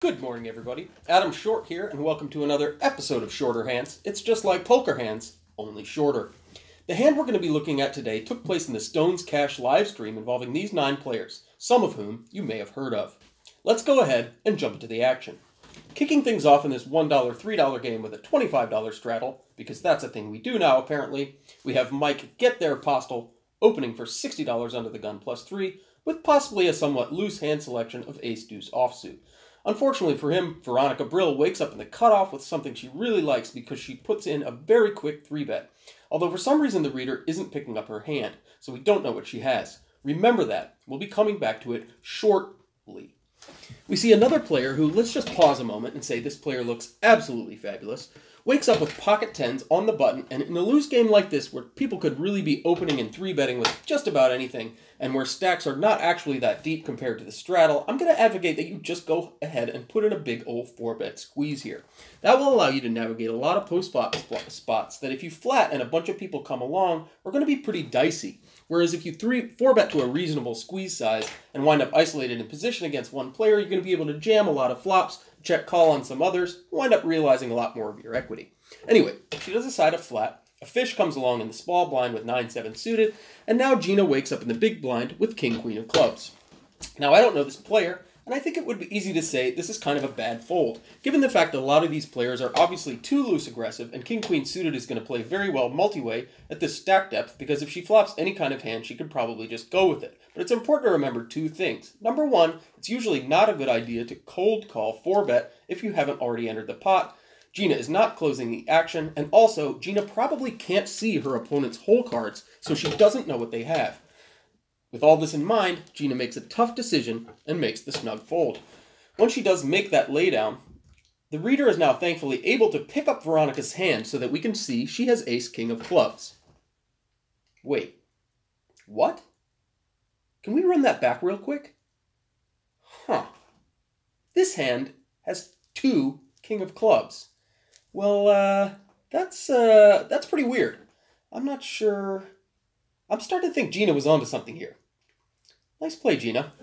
Good morning, everybody. Adam Short here, and welcome to another episode of Shorter Hands. It's just like poker hands, only shorter. The hand we're going to be looking at today took place in the Stones Cash live stream involving these 9 players, some of whom you may have heard of. Let's go ahead and jump into the action. Kicking things off in this $1, $3 game with a $25 straddle, because that's a thing we do now apparently, we have Mike Get There Postle opening for $60 under the gun plus 3, with possibly a somewhat loose hand selection of ace-deuce offsuit. Unfortunately for him, Veronica Brill wakes up in the cutoff with something she really likes because she puts in a very quick 3-bet. Although for some reason the reader isn't picking up her hand, so we don't know what she has. Remember that. We'll be coming back to it shortly. We see another player who, let's just pause a moment and say this player looks absolutely fabulous, wakes up with pocket 10s on the button, and in a loose game like this where people could really be opening and 3-betting with just about anything, and where stacks are not actually that deep compared to the straddle, I'm going to advocate that you just go ahead and put in a big old 4-bet squeeze here. That will allow you to navigate a lot of post-flop spots that if you flat and a bunch of people come along are going to be pretty dicey. Whereas if you 4-bet to a reasonable squeeze size and wind up isolated in position against one player, you're going to be able to jam a lot of flops, check call on some others, wind up realizing a lot more of your equity. Anyway, she does a side of flat, a fish comes along in the small blind with 9-7 suited, and now Gina wakes up in the big blind with king-queen of clubs. Now I don't know this player, and I think it would be easy to say this is kind of a bad fold, given the fact that a lot of these players are obviously too loose aggressive, and king-queen suited is going to play very well multi-way at this stack depth, because if she flops any kind of hand, she could probably just go with it. But it's important to remember 2 things. Number 1, it's usually not a good idea to cold call 4-bet if you haven't already entered the pot. Gina is not closing the action, and also, Gina probably can't see her opponent's hole cards, so she doesn't know what they have. With all this in mind, Gina makes a tough decision and makes the snug fold. Once she does make that laydown, the reader is now thankfully able to pick up Veronica's hand so that we can see she has ace-king of clubs. Wait, what? Can we run that back real quick? Huh. This hand has 2 king of clubs. Well, that's pretty weird. I'm not sure. I'm starting to think Gina was onto something here. Nice play, Gina.